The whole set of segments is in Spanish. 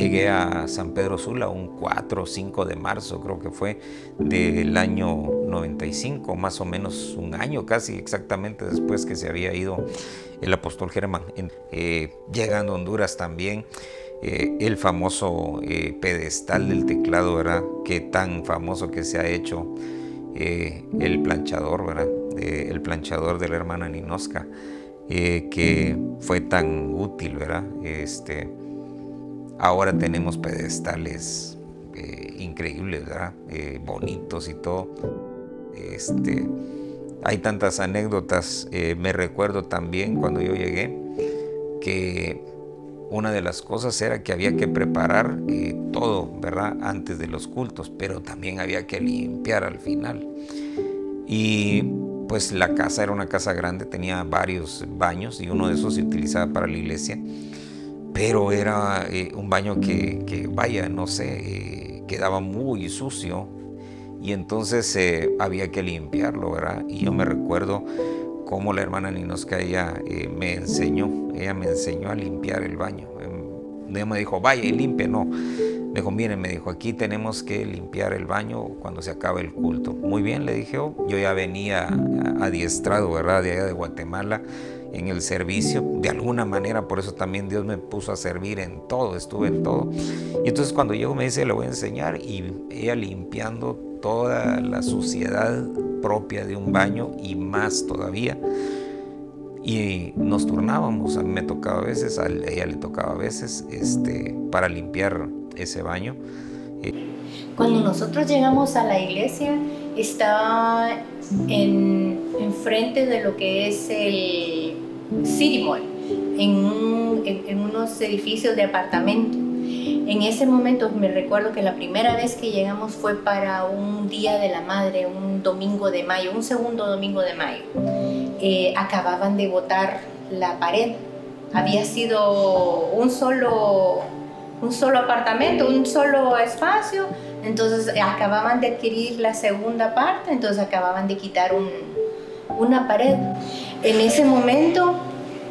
llegué a San Pedro Sula un 4 o 5 de marzo, creo que fue, del año 95, más o menos un año casi exactamente después que se había ido el apóstol Germán. Llegando a Honduras también, el famoso pedestal del teclado, ¿verdad? Que tan famoso que se ha hecho, el planchador, ¿verdad? El planchador de la hermana Ninosca, que fue tan útil, ¿verdad? Ahora tenemos pedestales increíbles, ¿verdad? Bonitos y todo. Hay tantas anécdotas. Me recuerdo también cuando yo llegué que una de las cosas era que había que preparar todo, ¿verdad? Antes de los cultos, pero también había que limpiar al final. Y pues la casa era una casa grande, tenía varios baños y uno de esos se utilizaba para la iglesia, pero era un baño que vaya, no sé, quedaba muy sucio y entonces había que limpiarlo, ¿verdad? Y yo me recuerdo cómo la hermana Ninosca, ella me enseñó a limpiar el baño. Ella me dijo, vaya y limpie, no. Me dijo, miren, me dijo, aquí tenemos que limpiar el baño cuando se acabe el culto. Muy bien, le dije, yo ya venía adiestrado, ¿verdad? De allá de Guatemala, en el servicio, de alguna manera, por eso también Dios me puso a servir en todo, estuve en todo. Y entonces cuando llego me dice, le voy a enseñar, y ella limpiando toda la suciedad propia de un baño y más todavía. Y nos turnábamos, a mí me tocaba a veces, a ella le tocaba a veces, para limpiar ese baño. Cuando nosotros llegamos a la iglesia, estaba enfrente de lo que es el City Mall, en unos edificios de apartamento. En ese momento me recuerdo que la primera vez que llegamos fue para un Día de la Madre, un domingo de mayo, un segundo domingo de mayo. Acababan de botar la pared. Había sido un solo apartamento, un solo espacio, entonces acababan de adquirir la segunda parte, entonces acababan de quitar una pared. En ese momento,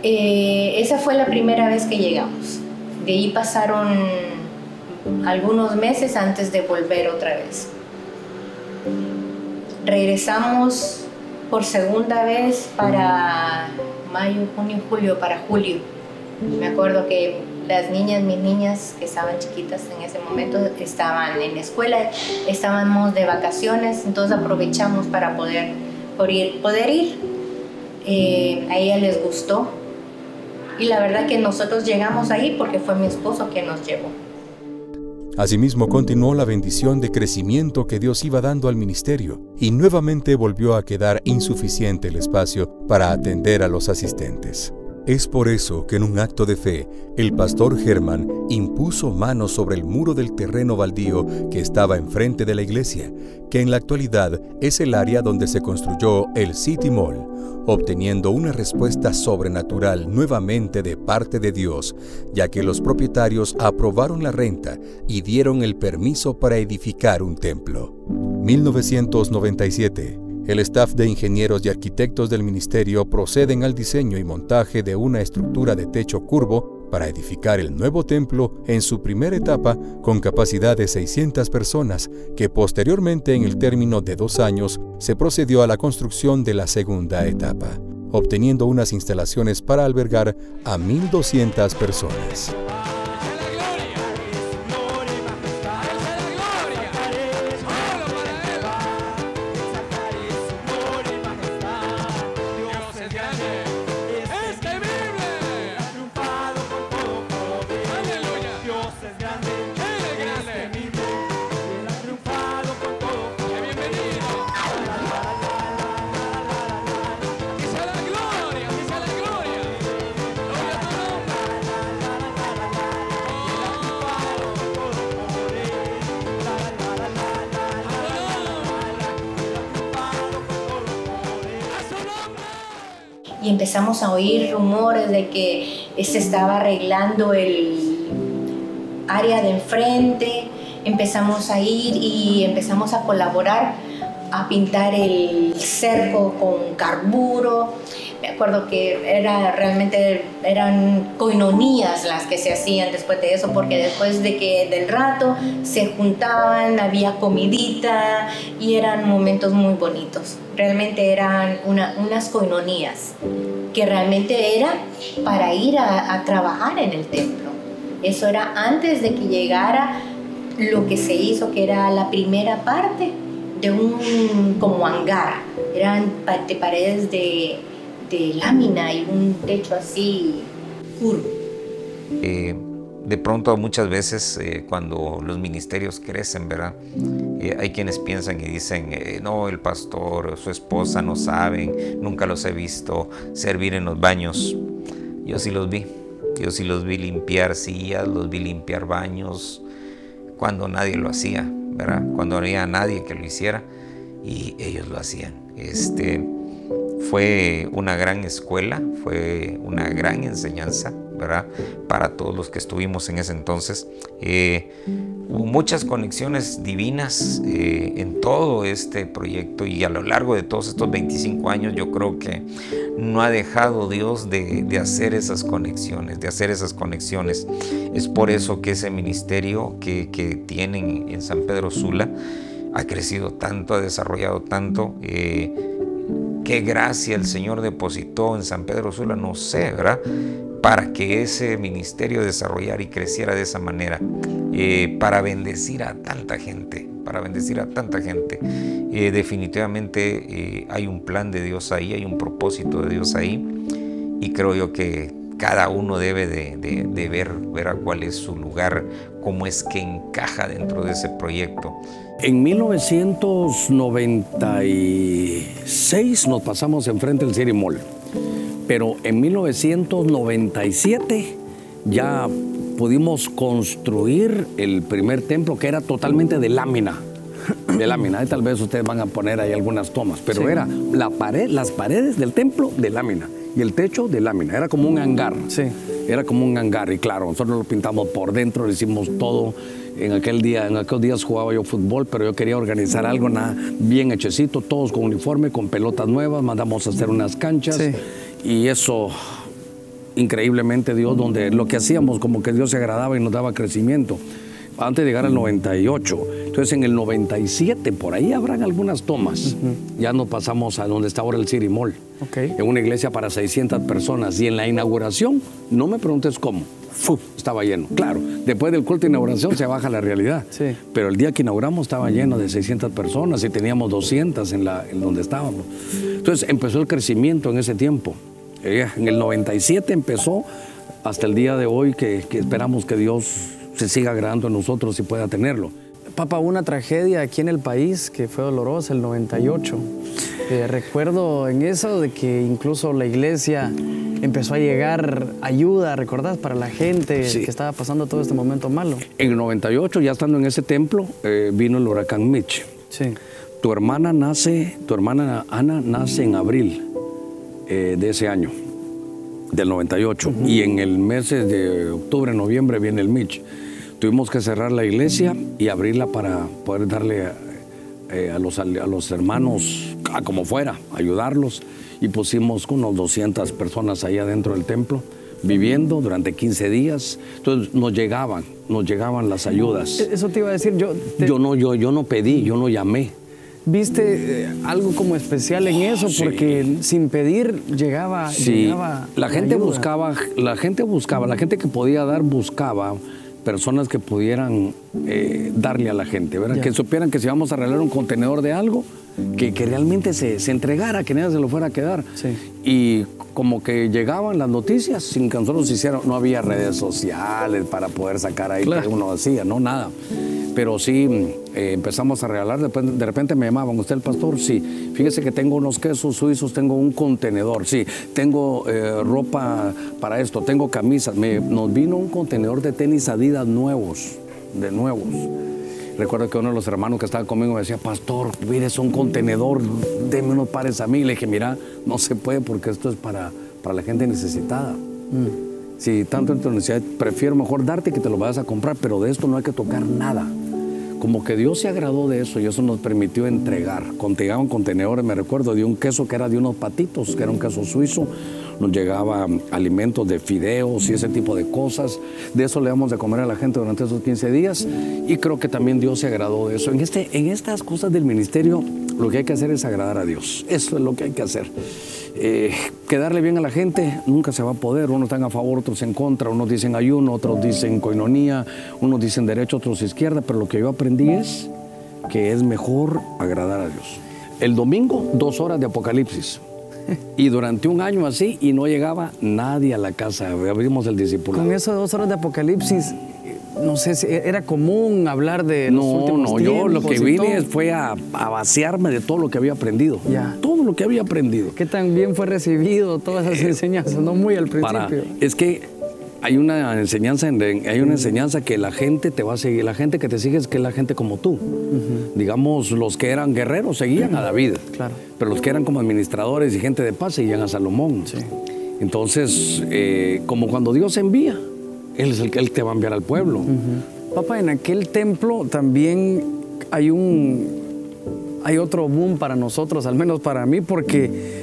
esa fue la primera vez que llegamos. De ahí pasaron algunos meses antes de volver otra vez. Regresamos por segunda vez para mayo, junio, julio, para julio. Me acuerdo que las niñas, mis niñas que estaban chiquitas en ese momento, estaban en la escuela, estábamos de vacaciones, entonces aprovechamos para poder ir. A ella les gustó y la verdad que nosotros llegamos ahí porque fue mi esposo quien nos llevó. Asimismo, continuó la bendición de crecimiento que Dios iba dando al ministerio y nuevamente volvió a quedar insuficiente el espacio para atender a los asistentes. Es por eso que en un acto de fe, el pastor Germán impuso manos sobre el muro del terreno baldío que estaba enfrente de la iglesia, que en la actualidad es el área donde se construyó el City Mall, obteniendo una respuesta sobrenatural nuevamente de parte de Dios, ya que los propietarios aprobaron la renta y dieron el permiso para edificar un templo. 1997. El staff de ingenieros y arquitectos del ministerio proceden al diseño y montaje de una estructura de techo curvo para edificar el nuevo templo en su primera etapa con capacidad de 600 personas, que posteriormente en el término de 2 años se procedió a la construcción de la segunda etapa, obteniendo unas instalaciones para albergar a 1.200 personas. Y empezamos a oír rumores de que se estaba arreglando el área de enfrente. Empezamos a ir y empezamos a colaborar, a pintar el cerco con carburo, Me acuerdo que eran coinonías las que se hacían después de eso, porque después del rato se juntaban, había comidita y eran momentos muy bonitos. Realmente eran unas coinonías que realmente era para ir a trabajar en el templo. Eso era antes de que llegara lo que se hizo, que era la primera parte de un como hangar. Eran de paredes de lámina y un techo así curvo. De pronto muchas veces cuando los ministerios crecen, ¿verdad? Hay quienes piensan y dicen, no, el pastor, su esposa no saben, nunca los he visto servir en los baños. Yo sí los vi limpiar sillas, los vi limpiar baños, cuando nadie lo hacía, ¿verdad? Cuando no había nadie que lo hiciera y ellos lo hacían. Fue una gran escuela, fue una gran enseñanza, ¿verdad? Para todos los que estuvimos en ese entonces. Hubo muchas conexiones divinas en todo este proyecto, y a lo largo de todos estos 25 años yo creo que no ha dejado Dios de hacer esas conexiones, Es por eso que ese ministerio que tienen en San Pedro Sula ha crecido tanto, ha desarrollado tanto. Qué gracia el Señor depositó en San Pedro Sula, no sé, ¿verdad? Para que ese ministerio desarrollara y creciera de esa manera, para bendecir a tanta gente, definitivamente hay un plan de Dios ahí, hay un propósito de Dios ahí, y creo yo que cada uno debe de ver a cuál es su lugar, cómo es que encaja dentro de ese proyecto. En 1996 nos pasamos enfrente del City Mall, pero en 1997 ya pudimos construir el primer templo, que era totalmente de lámina. Ahí tal vez ustedes van a poner ahí algunas tomas, pero sí, era las paredes del templo de lámina y el techo de lámina. Era como un hangar. Sí. Era como un hangar, y claro, nosotros lo pintamos por dentro, lo hicimos todo. En aquellos días jugaba yo fútbol, pero yo quería organizar algo bien hechecito, todos con uniforme, con pelotas nuevas, mandamos a hacer unas canchas. Sí. Y eso, increíblemente Dios, donde lo que hacíamos como que Dios se agradaba y nos daba crecimiento. Antes de llegar al 98. Entonces en el 97, por ahí habrán algunas tomas. Ya nos pasamos a donde está ahora el City Mall. Okay. En una iglesia para 600 personas. Y en la inauguración, no me preguntes cómo, estaba lleno. Claro, después del culto de inauguración se baja la realidad. Sí. Pero el día que inauguramos estaba lleno de 600 personas y teníamos 200 en donde estábamos. Entonces empezó el crecimiento en ese tiempo. En el 97 empezó hasta el día de hoy, que esperamos que Dios se siga agradando en nosotros y pueda tenerlo. Papa, una tragedia aquí en el país que fue dolorosa, el 98. Recuerdo en eso de que incluso la iglesia empezó a llegar ayuda, ¿recordás? Para la gente que estaba pasando todo este momento malo. En el 98, ya estando en ese templo, vino el huracán Mitch. Sí. Tu hermana Ana nace en abril de ese año, del 98. Y en el mes de octubre, noviembre viene el Mitch. Tuvimos que cerrar la iglesia y abrirla para poder darle a los hermanos, como fuera, ayudarlos. Y pusimos unos 200 personas ahí adentro del templo, viviendo durante 15 días. Entonces nos llegaban las ayudas. Eso te iba a decir, yo no pedí, yo no llamé. ¿Viste algo como especial en eso? Porque sin pedir llegaba la gente buscaba, la gente que podía dar buscaba personas que pudieran darle a la gente, ¿verdad? Que supieran que si vamos a arreglar un contenedor de algo, que realmente se entregara, que nadie se lo fuera a quedar. Sí. Y como que llegaban las noticias sin que nosotros no había redes sociales para poder sacar ahí que uno hacía, no, nada. Pero sí empezamos a regalar, de repente me llamaban, ¿usted el pastor? Sí, fíjese que tengo unos quesos suizos, tengo un contenedor, sí, tengo ropa para esto, tengo camisas. Nos vino un contenedor de tenis Adidas nuevos. Recuerdo que uno de los hermanos que estaba conmigo me decía, pastor, mire, es un contenedor, deme unos pares a mí. Le dije, mira, no se puede porque esto es para la gente necesitada. Si tanto en tu necesidad, prefiero mejor darte que te lo vayas a comprar, pero de esto no hay que tocar nada. como que Dios se agradó de eso y eso nos permitió entregar. Llegaban contenedores, me recuerdo, de un queso que era de unos patitos, que era un queso suizo. Nos llegaban alimentos de fideos y ese tipo de cosas. De eso le damos de comer a la gente durante esos 15 días y creo que también Dios se agradó de eso. En estas cosas del ministerio lo que hay que hacer es agradar a Dios. Eso es lo que hay que hacer. Quedarle bien a la gente nunca se va a poder. Unos están a favor, otros en contra. Unos dicen ayuno, otros dicen coinonía, unos dicen derecha, otros izquierda. Pero lo que yo aprendí es que es mejor agradar a Dios. El domingo, 2 horas de Apocalipsis. Y durante un año así, y no llegaba nadie a la casa. Abrimos el discipulado. Con eso de 2 horas de Apocalipsis, no sé si era común hablar de los últimos tiempos. Yo lo que vine fue a vaciarme de todo lo que había aprendido. Ya. Todo lo que había aprendido. ¿Qué tan bien fue recibido todas esas enseñanzas? No muy al principio. Es que hay una enseñanza que la gente te va a seguir. La gente que te sigue es que es la gente como tú. Digamos, los que eran guerreros seguían a David. Claro. Pero los que eran como administradores y gente de paz seguían a Salomón. Sí. Entonces, como cuando Dios envía, Él es el que te va a enviar al pueblo. Papá, en aquel templo también hay otro boom para nosotros, al menos para mí, porque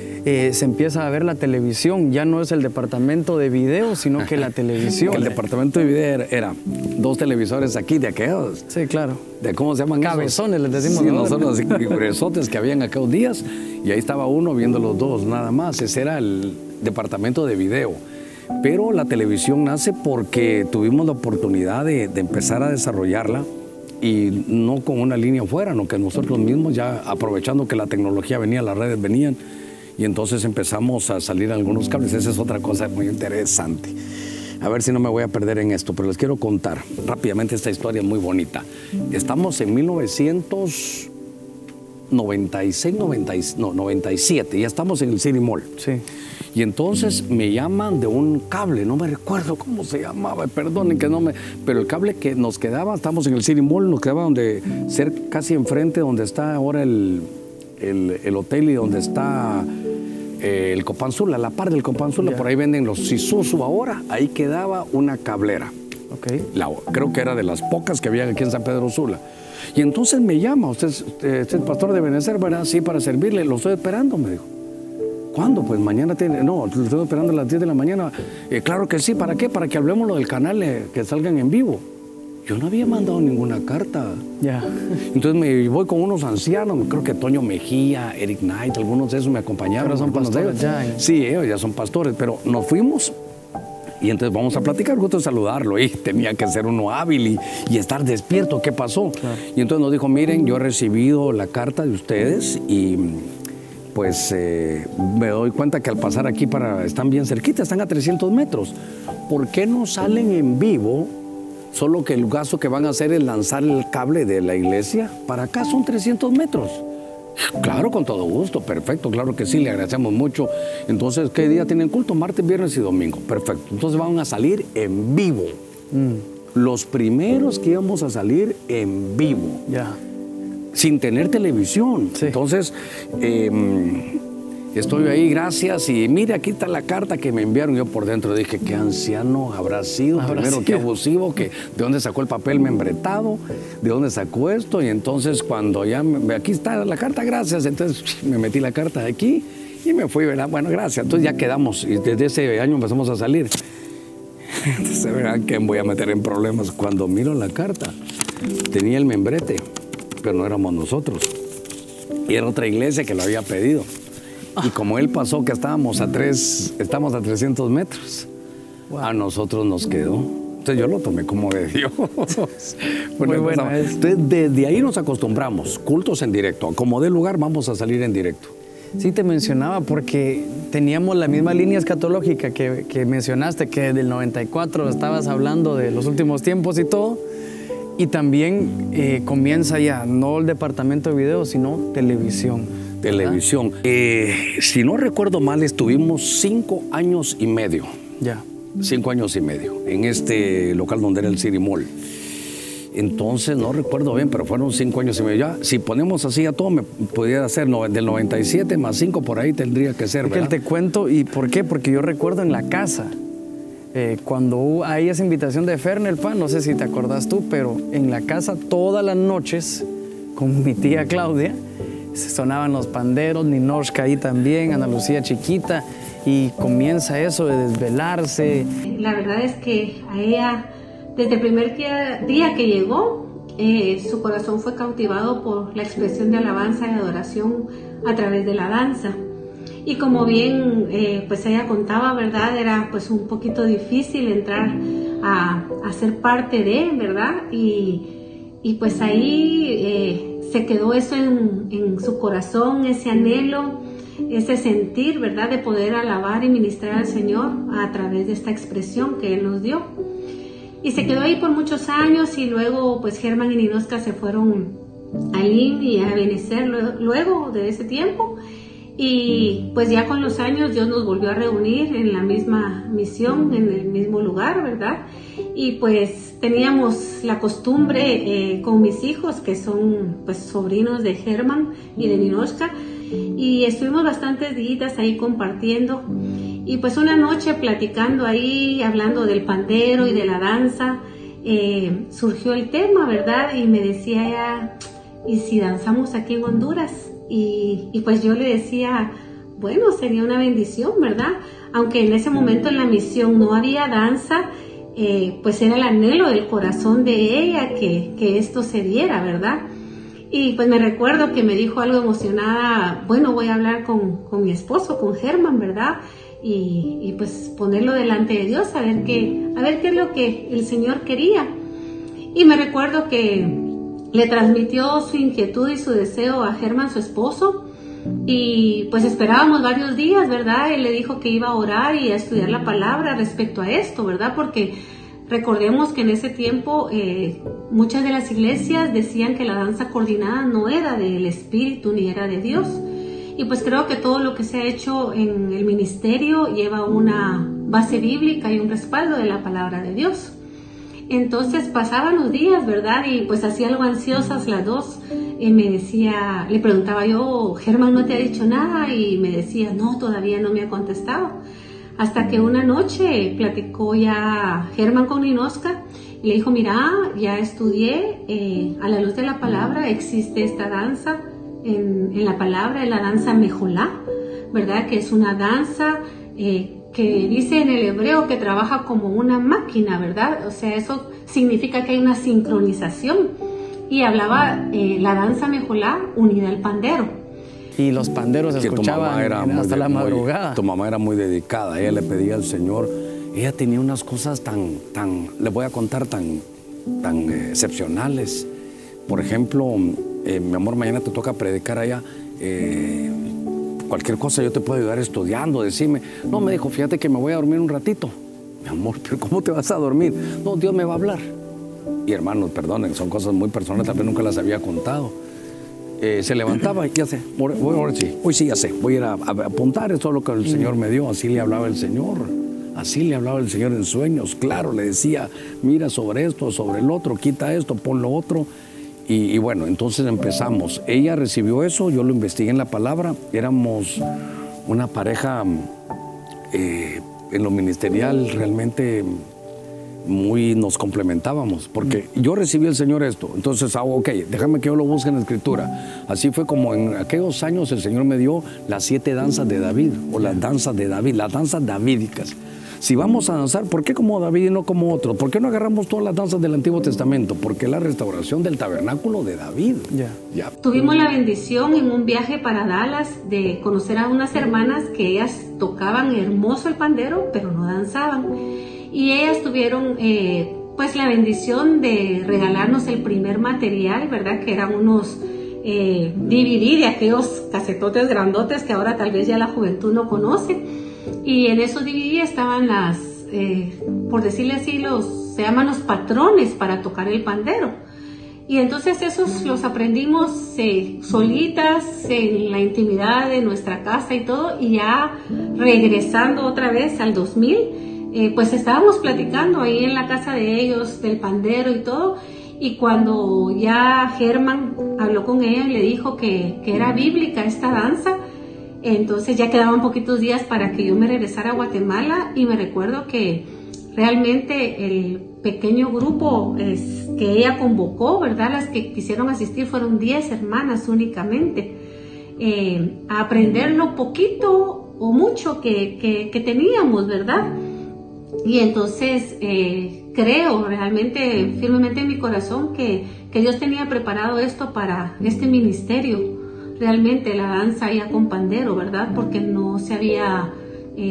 se empieza a ver la televisión. Ya no es el departamento de video, sino que la televisión. El departamento de video era 2 televisores aquí de aquellos. Sí, claro. De ¿cómo se llaman? Cabezones, les decimos. Sí, nosotros gruesotes que habían aquellos días. Y ahí estaba uno viendo los 2, nada más. Ese era el departamento de video. Pero la televisión nace porque tuvimos la oportunidad de empezar a desarrollarla y no con una línea afuera, sino que nosotros mismos ya aprovechando que la tecnología venía, las redes venían y entonces empezamos a salir algunos cables. Esa es otra cosa muy interesante. A ver si no me voy a perder en esto, pero les quiero contar rápidamente esta historia muy bonita. Estamos en 97, ya estamos en el City Mall. Sí. Y entonces me llaman de un cable, no me recuerdo cómo se llamaba, perdonen que no me... Pero el cable que nos quedaba, estamos en el City Mall, nos quedaba casi enfrente donde está ahora el hotel y donde está el Copanzula, la par del Copanzula, por ahí venden los Isuzu ahora, ahí quedaba una cablera. Okay. Creo que era de las pocas que había aquí en San Pedro Sula. Y entonces me llama, usted es pastor de Benecer, ¿verdad? Sí, para servirle, lo estoy esperando, me dijo. ¿Cuándo? Pues mañana tiene... No, lo estoy esperando a las 10 de la mañana. Claro que sí, ¿para qué? Para que hablemos lo del canal, que salgan en vivo. Yo no había mandado ninguna carta. Ya. Entonces me voy con unos ancianos, creo que Toño Mejía, Eric Knight, algunos de esos me acompañaron. Pero son pastores ya. Sí, ellos ya son pastores, pero nos fuimos y entonces vamos a platicar, gusto de saludarlo. Y tenía que ser uno hábil y estar despierto. ¿Qué pasó? Claro. Y entonces nos dijo, miren, yo he recibido la carta de ustedes y pues me doy cuenta que al pasar aquí están bien cerquita, están a 300 metros. ¿Por qué no salen en vivo? Solo que el gasto que van a hacer es lanzar el cable de la iglesia para acá, son 300 metros. Claro, con todo gusto, perfecto, claro que sí, le agradecemos mucho. Entonces, ¿qué día tienen culto? Martes, viernes y domingo, perfecto. Entonces van a salir en vivo. Los primeros que íbamos a salir en vivo. Ya. Sin tener televisión. Sí. Entonces, estoy ahí, gracias, y mire, aquí está la carta que me enviaron. Yo por dentro dije, qué anciano habrá sido, primero, qué abusivo, de dónde sacó el papel membretado, de dónde sacó esto, y entonces cuando aquí está la carta, gracias, entonces me metí la carta de aquí y me fui, ¿verdad? Bueno, gracias, entonces ya quedamos, y desde ese año empezamos a salir. Entonces, ¿verdad? Que me voy a meter en problemas. Cuando miro la carta, tenía el membrete, pero no éramos nosotros, y era otra iglesia que lo había pedido. Y como él pasó que estamos a 300 metros, wow, a nosotros nos quedó. Entonces yo lo tomé como de Dios. Muy bueno. Entonces desde ahí nos acostumbramos, cultos en directo. Como de lugar vamos a salir en directo. Sí, te mencionaba porque teníamos la misma línea escatológica que mencionaste, que del 94 estabas hablando de los últimos tiempos y todo. Y también comienza ya, no el departamento de video, sino televisión. Televisión. Si no recuerdo mal, estuvimos 5 años y medio. Ya. 5 años y medio en este local donde era el City Mall. Entonces, no recuerdo bien, pero fueron 5 años y medio. Ya, si ponemos así a todo, me pudiera ser del 97 más 5, por ahí tendría que ser, ¿verdad? Que te cuento, ¿y por qué? Porque yo recuerdo en la casa cuando hay esa invitación de Fernel, no sé si te acordás tú, pero en la casa todas las noches, con mi tía Claudia, se sonaban los panderos, Ninoshka ahí también, Ana Lucía chiquita, y comienza eso de desvelarse. La verdad es que a ella, desde el primer día que llegó, su corazón fue cautivado por la expresión de alabanza y adoración a través de la danza. Y como bien pues ella contaba, ¿verdad? Era pues un poquito difícil entrar a ser parte de, ¿verdad? Y pues ahí se quedó eso en su corazón, ese anhelo, ese sentir, ¿verdad? De poder alabar y ministrar al Señor a través de esta expresión que Él nos dio. Y se quedó ahí por muchos años y luego pues Germán y Ninoshka se fueron a Lynn y a Benecer luego de ese tiempo. Y pues ya con los años Dios nos volvió a reunir en la misma misión, en el mismo lugar, ¿verdad? Y pues teníamos la costumbre con mis hijos, que son pues sobrinos de Germán y de Ninoshka, y estuvimos bastantes días ahí compartiendo. Y pues una noche platicando ahí, hablando del pandero y de la danza, surgió el tema, ¿verdad? Y me decía ella, ¿y si danzamos aquí en Honduras? Y pues yo le decía, bueno, sería una bendición, ¿verdad? Aunque en ese momento en la misión no había danza, pues era el anhelo del corazón de ella que esto se diera, ¿verdad? Y pues me recuerdo que me dijo algo emocionada, bueno, voy a hablar con mi esposo, con Germán, ¿verdad? Y pues ponerlo delante de Dios, a ver qué es lo que el Señor quería. Y me recuerdo que le transmitió su inquietud y su deseo a Germán, su esposo, y pues esperábamos varios días, ¿verdad? Él le dijo que iba a orar y a estudiar la palabra respecto a esto, ¿verdad? Porque recordemos que en ese tiempo muchas de las iglesias decían que la danza coordinada no era del Espíritu ni era de Dios. Y pues creo que todo lo que se ha hecho en el ministerio lleva una base bíblica y un respaldo de la palabra de Dios. Entonces pasaban los días, ¿verdad? Y pues así algo ansiosas las dos. Me decía, le preguntaba yo, Germán, ¿no te ha dicho nada? Y me decía, no, todavía no me ha contestado. Hasta que una noche platicó ya Germán con Ninoshka y le dijo, mira, ya estudié, a la luz de la palabra existe esta danza en la palabra, es la danza mejolá, ¿verdad? Que es una danza que dice en el hebreo que trabaja como una máquina, ¿verdad? O sea, eso significa que hay una sincronización. Y hablaba la danza mejolá unida al pandero. Y los panderos se escuchaban hasta la madrugada. Tu mamá era muy dedicada, ella le pedía al Señor. Ella tenía unas cosas le voy a contar, tan excepcionales. Por ejemplo, mi amor, mañana te toca predicar allá. Cualquier cosa yo te puedo ayudar estudiando, decime. No, me dijo, fíjate que me voy a dormir un ratito. Mi amor, pero ¿cómo te vas a dormir? No, Dios me va a hablar. Y hermanos, perdonen, son cosas muy personales, tal vez nunca las había contado. Se levantaba y ya sé, hoy sí ya sé, voy a ir a apuntar, eso es lo que el Señor me dio, así le hablaba el Señor. Así le hablaba el Señor en sueños, claro, le decía, mira sobre esto, sobre el otro, quita esto, pon lo otro. Y bueno, entonces empezamos. Ella recibió eso, yo lo investigué en la palabra, éramos una pareja en lo ministerial realmente nos complementábamos, porque yo recibí el Señor esto, entonces, ok, déjame que yo lo busque en la Escritura. Así fue como en aquellos años el Señor me dio las 7 danzas de David, o las danzas de David, las danzas davídicas. Si vamos a danzar, ¿por qué como David y no como otro? ¿Por qué no agarramos todas las danzas del Antiguo Testamento? Porque es la restauración del tabernáculo de David. Ya. Tuvimos la bendición en un viaje para Dallas de conocer a unas hermanas que ellas tocaban hermoso el pandero, pero no danzaban. Y ellas tuvieron pues la bendición de regalarnos el primer material, ¿verdad? Que eran unos DVD de aquellos casetotes grandotes que ahora tal vez ya la juventud no conoce. Y en esos DVD estaban las, por decirle así, se llaman los patrones para tocar el pandero. Y entonces esos los aprendimos solitas, en la intimidad de nuestra casa y todo. Y ya regresando otra vez al 2000, pues estábamos platicando ahí en la casa de ellos del pandero y todo. Y cuando ya Germán habló con ella y le dijo que era bíblica esta danza, entonces ya quedaban poquitos días para que yo me regresara a Guatemala y me recuerdo que realmente el pequeño grupo que ella convocó, ¿verdad? Las que quisieron asistir fueron 10 hermanas únicamente, a aprender lo poquito o mucho que teníamos, ¿verdad? Y entonces creo realmente firmemente en mi corazón que Dios tenía preparado esto para este ministerio, realmente la danza ya con pandero, ¿verdad? Porque no se había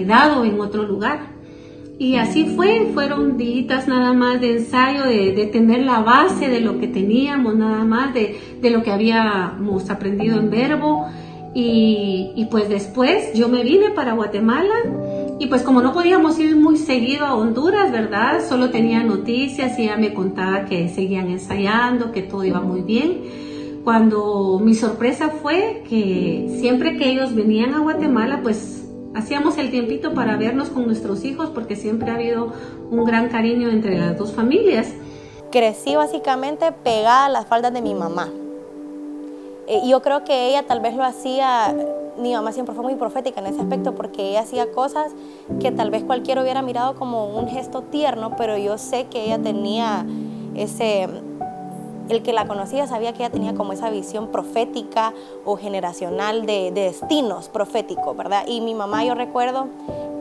dado en otro lugar. Y así fueron días nada más de ensayo, de tener la base de lo que teníamos, nada más de lo que habíamos aprendido en Verbo. Y pues después yo me vine para Guatemala y pues como no podíamos ir muy seguido a Honduras, ¿verdad? Solo tenía noticias y ella me contaba que seguían ensayando, que todo iba muy bien. Cuando mi sorpresa fue que siempre que ellos venían a Guatemala, pues hacíamos el tiempito para vernos con nuestros hijos porque siempre ha habido un gran cariño entre las dos familias. Crecí básicamente pegada a las faldas de mi mamá. Yo creo que ella tal vez lo hacía, mi mamá siempre fue muy profética en ese aspecto porque ella hacía cosas que tal vez cualquiera hubiera mirado como un gesto tierno, pero yo sé que ella tenía el que la conocía sabía que ella tenía como esa visión profética o generacional de destinos proféticos, ¿verdad? Y mi mamá, yo recuerdo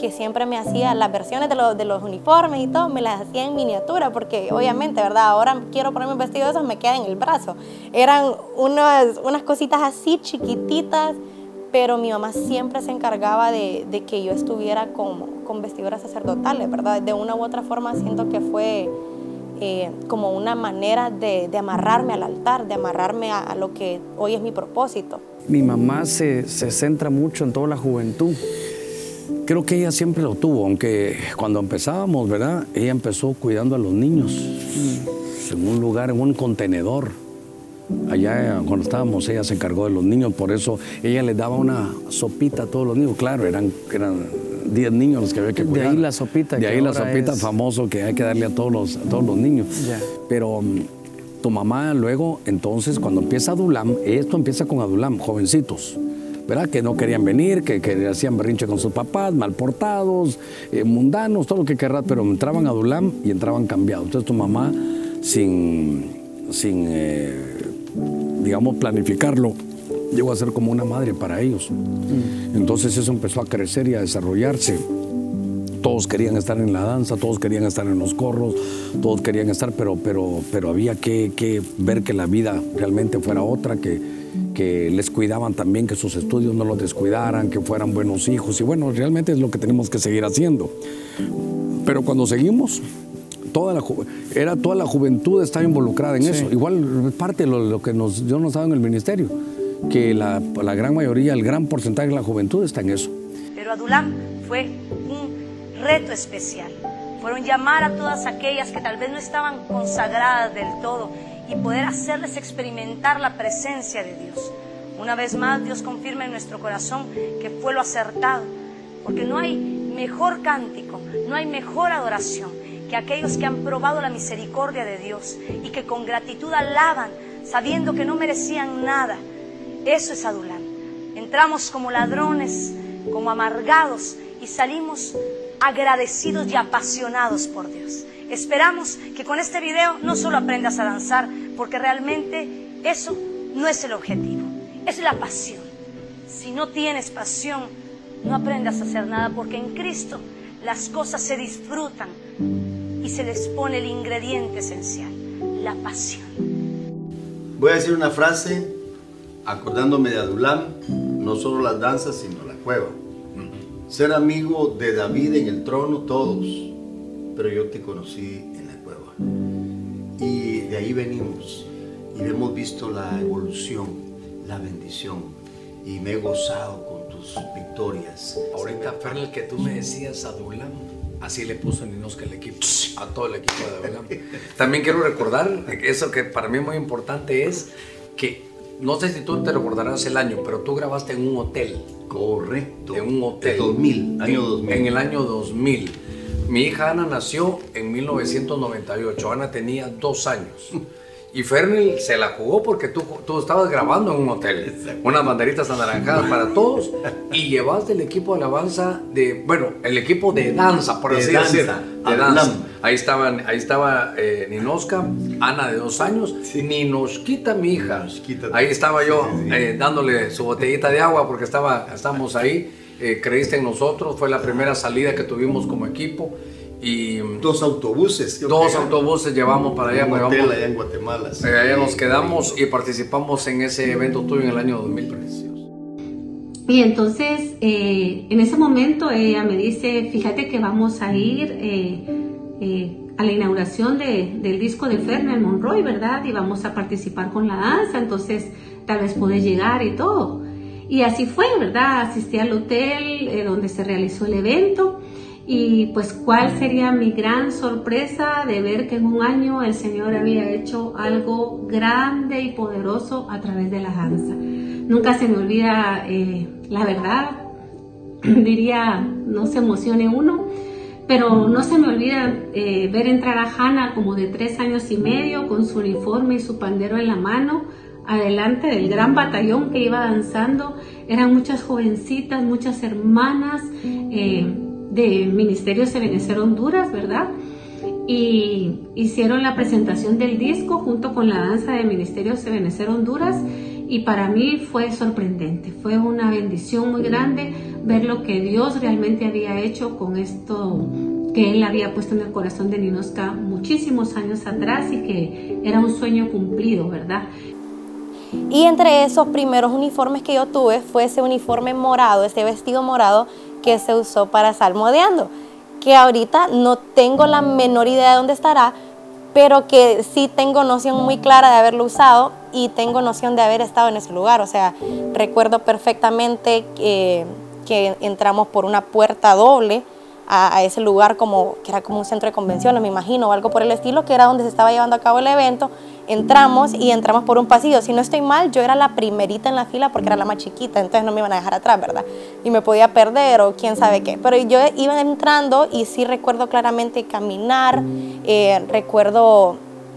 que siempre me hacía las versiones de los uniformes y todo, me las hacía en miniatura, porque obviamente, ¿verdad? Ahora quiero ponerme un vestido de esos, me queda en el brazo. Eran unas cositas así chiquititas, pero mi mamá siempre se encargaba de que yo estuviera con vestiduras sacerdotales, ¿verdad? De una u otra forma siento que fue como una manera de amarrarme al altar, de amarrarme a lo que hoy es mi propósito. Mi mamá se centra mucho en toda la juventud. Creo que ella siempre lo tuvo, aunque cuando empezábamos, ¿verdad? Ella empezó cuidando a los niños en un lugar, en un contenedor. Allá cuando estábamos, ella se encargó de los niños, por eso ella les daba una sopita a todos los niños. Claro, eran 10 niños los que había que cuidar. De ahí la sopita. De ahí la sopita famoso que hay que darle a todos los niños. Ya. Pero tu mamá luego, entonces, cuando empieza Adulam, esto empieza con Adulam, jovencitos, ¿verdad? Que no querían venir, que hacían berrinche con sus papás, mal portados, mundanos, todo lo que querrás, pero entraban a Adulam y entraban cambiados. Entonces tu mamá, sin digamos, planificarlo, llegó a ser como una madre para ellos. Entonces eso empezó a crecer y a desarrollarse. Todos querían estar en la danza, todos querían estar en los corros, todos querían estar, pero había que ver que la vida realmente fuera otra, que les cuidaban también, que sus estudios no los descuidaran, que fueran buenos hijos. Y bueno, realmente es lo que tenemos que seguir haciendo. Pero cuando seguimos, toda la juventud estaba involucrada en eso. Igual es parte de lo que Dios nos ha dado en el ministerio, que la gran mayoría, el gran porcentaje de la juventud está en eso. Pero Adulam fue un reto especial. Fueron llamar a todas aquellas que tal vez no estaban consagradas del todo y poder hacerles experimentar la presencia de Dios. Una vez más, Dios confirma en nuestro corazón que fue lo acertado, porque no hay mejor cántico, no hay mejor adoración que aquellos que han probado la misericordia de Dios y que con gratitud alaban, sabiendo que no merecían nada. Eso es Adulam. Entramos como ladrones, como amargados, y salimos agradecidos y apasionados por Dios. Esperamos que con este video no solo aprendas a danzar, porque realmente eso no es el objetivo, es la pasión. Si no tienes pasión, no aprendas a hacer nada, porque en Cristo las cosas se disfrutan y se les pone el ingrediente esencial, la pasión. Voy a decir una frase acordándome de Adulam, no solo las danzas, sino la cueva. Ser amigo de David en el trono, todos, pero yo te conocí en la cueva. Y de ahí venimos y hemos visto la evolución, la bendición, y me he gozado con tus victorias. Ahorita, Fernel, que tú me decías Adulam, así le puso Ninosca el equipo, a todo el equipo de Adulam. También quiero recordar, eso que para mí es muy importante es que, no sé si tú te recordarás el año, pero tú grabaste en un hotel. Correcto. En un hotel. 2000, año 2000. En el año 2000. Mi hija Ana nació en 1998. Ana tenía 2 años. Y Fernel se la jugó porque tú estabas grabando en un hotel, unas banderitas anaranjadas para todos, y llevaste el equipo de alabanza el equipo de danza, por así decirlo, de danza. Ahí estaba Ninoska, Ana de 2 años, Ninosquita, mi hija. Ahí estaba yo dándole su botellita de agua porque estábamos ahí. Creíste en nosotros, fue la primera salida que tuvimos como equipo. Y 2 autobuses. Dos autobuses llevamos para allá. Allá en Guatemala. Sí. Allá nos quedamos y participamos en ese evento tuyo en el año 2003. Y entonces, en ese momento ella me dice, fíjate que vamos a ir a la inauguración del disco de Fernel Monroy, ¿verdad? Y vamos a participar con la danza, entonces tal vez podés llegar y todo. Y así fue, ¿verdad? Asistí al hotel donde se realizó el evento. Y pues cuál sería mi gran sorpresa de ver que en un año el Señor había hecho algo grande y poderoso a través de la danza. Nunca se me olvida, la verdad, diría, no se emocione uno, pero no se me olvida ver entrar a Hannah como de 3 años y medio con su uniforme y su pandero en la mano, adelante del gran batallón que iba danzando. Eran muchas jovencitas, muchas hermanas, de Ministerio Ebenecer Honduras, ¿verdad? Y hicieron la presentación del disco junto con la danza de Ministerio Ebenecer Honduras, y para mí fue sorprendente, fue una bendición muy grande ver lo que Dios realmente había hecho con esto que Él había puesto en el corazón de Ninoska muchísimos años atrás y que era un sueño cumplido, ¿verdad? Y entre esos primeros uniformes que yo tuve fue ese uniforme morado, ese vestido morado que se usó para Salmodiando, que ahorita no tengo la menor idea de dónde estará, pero que sí tengo noción muy clara de haberlo usado y tengo noción de haber estado en ese lugar. O sea, recuerdo perfectamente que entramos por una puerta doble a ese lugar, que era como un centro de convenciones, me imagino, o algo por el estilo, que era donde se estaba llevando a cabo el evento. Entramos por un pasillo. Si no estoy mal, yo era la primerita en la fila porque era la más chiquita, entonces no me iban a dejar atrás, ¿verdad? Y me podía perder o quién sabe qué. Pero yo iba entrando y sí recuerdo claramente caminar, recuerdo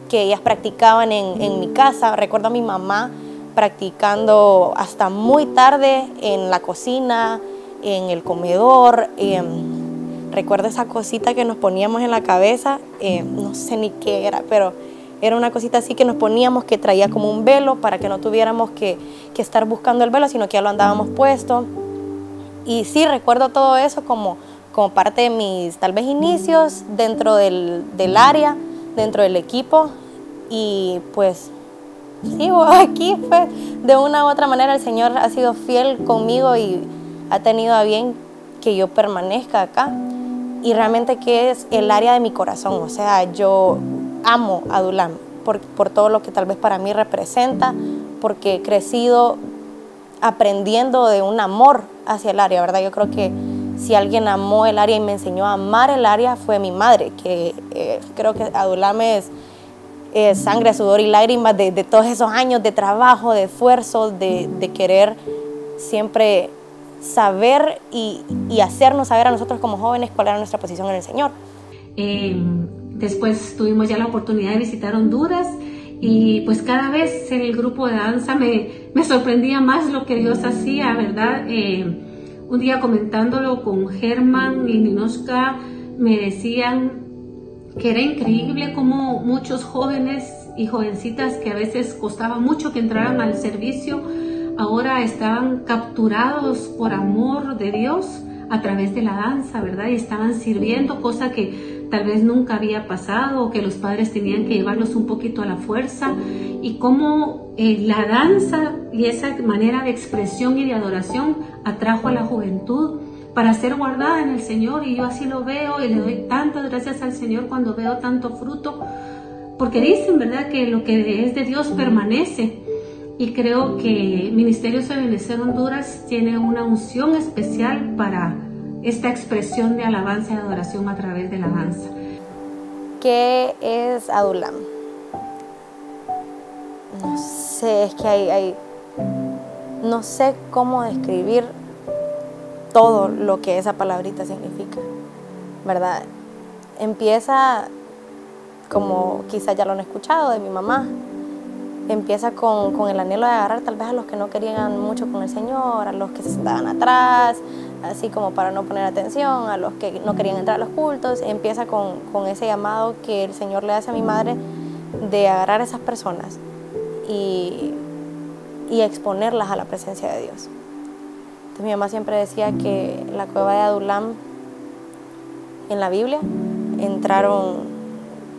que ellas practicaban en mi casa, recuerdo a mi mamá practicando hasta muy tarde en la cocina, en el comedor. Recuerdo esa cosita que nos poníamos en la cabeza, no sé ni qué era, pero era una cosita así que nos poníamos que traía como un velo para que no tuviéramos que estar buscando el velo, sino que ya lo andábamos puesto. Y sí, recuerdo todo eso como parte de mis tal vez inicios dentro del área, dentro del equipo. Y pues sigo aquí, pues de una u otra manera el Señor ha sido fiel conmigo y ha tenido a bien que yo permanezca acá. Y realmente que es el área de mi corazón, o sea, yo amo a Adulam por todo lo que tal vez para mí representa, porque he crecido aprendiendo de un amor hacia el área, ¿verdad? Yo creo que si alguien amó el área y me enseñó a amar el área fue mi madre, que creo que Adulam es sangre, sudor y lágrimas de todos esos años de trabajo, de esfuerzo, de querer siempre saber y hacernos saber a nosotros como jóvenes cuál era nuestra posición en el Señor. Después tuvimos ya la oportunidad de visitar Honduras y pues cada vez el grupo de danza me sorprendía más lo que Dios hacía, ¿verdad? Un día comentándolo con Germán y Ninoska me decían que era increíble cómo muchos jóvenes y jovencitas que a veces costaba mucho que entraran al servicio ahora estaban capturados por amor de Dios a través de la danza, ¿verdad? Y estaban sirviendo, cosa que tal vez nunca había pasado, o que los padres tenían que llevarlos un poquito a la fuerza, y cómo la danza y esa manera de expresión y de adoración atrajo a la juventud para ser guardada en el Señor. Y yo así lo veo y le doy tantas gracias al Señor cuando veo tanto fruto, porque dicen, ¿verdad?, que lo que es de Dios permanece. Y creo que Ministerio Ebenecer Honduras tiene una unción especial para esta expresión de alabanza y adoración a través de la danza. ¿Qué es Adulam? No sé, es que no sé cómo describir todo lo que esa palabrita significa, ¿verdad? Empieza, como quizás ya lo han escuchado, de mi mamá. empieza con el anhelo de agarrar tal vez a los que no querían mucho con el Señor, a los que se sentaban atrás, así como para no poner atención, a los que no querían entrar a los cultos. Empieza con ese llamado que el Señor le hace a mi madre de agarrar a esas personas y exponerlas a la presencia de Dios. Entonces mi mamá siempre decía que en la cueva de Adulam, en la Biblia, entraron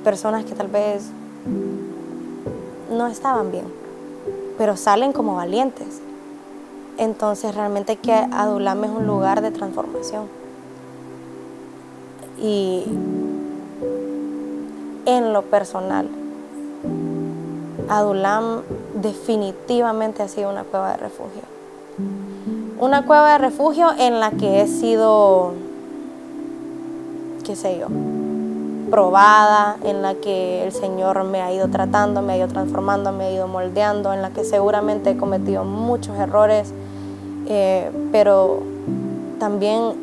personas que tal vez no estaban bien, pero salen como valientes. Entonces realmente que Adulam es un lugar de transformación. Y en lo personal, Adulam definitivamente ha sido una cueva de refugio. Una cueva de refugio en la que he sido, qué sé yo, probada, en la que el Señor me ha ido tratando, me ha ido transformando, me ha ido moldeando, en la que seguramente he cometido muchos errores, pero también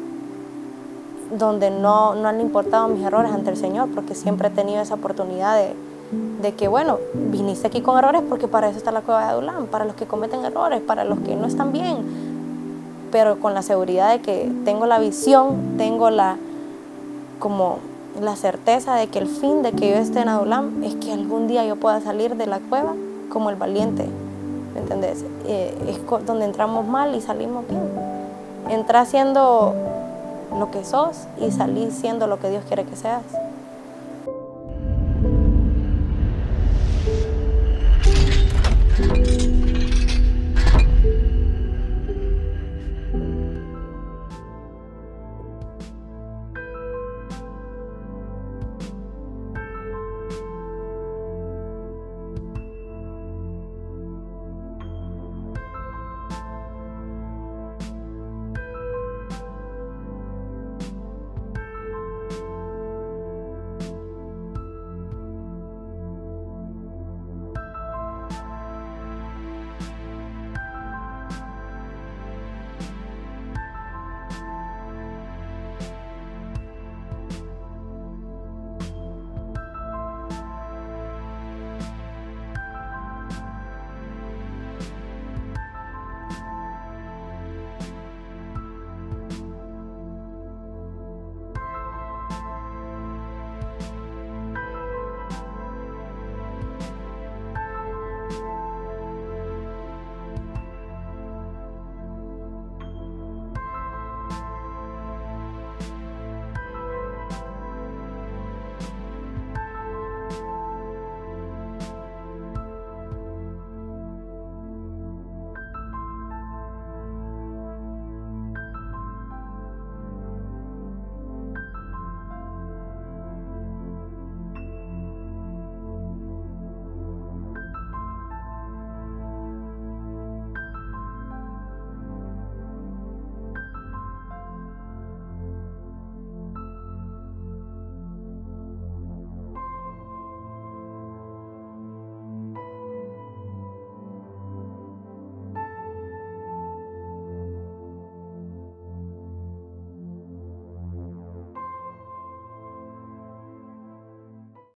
donde no han importado mis errores ante el Señor, porque siempre he tenido esa oportunidad de que, bueno, viniste aquí con errores porque para eso está la cueva de Adulam, para los que cometen errores, para los que no están bien, pero con la seguridad de que tengo la visión, tengo la certeza de que el fin de que yo esté en Adulam es que algún día yo pueda salir de la cueva como el valiente, ¿me entendés? Es donde entramos mal y salimos bien. Entrás siendo lo que sos y salís siendo lo que Dios quiere que seas.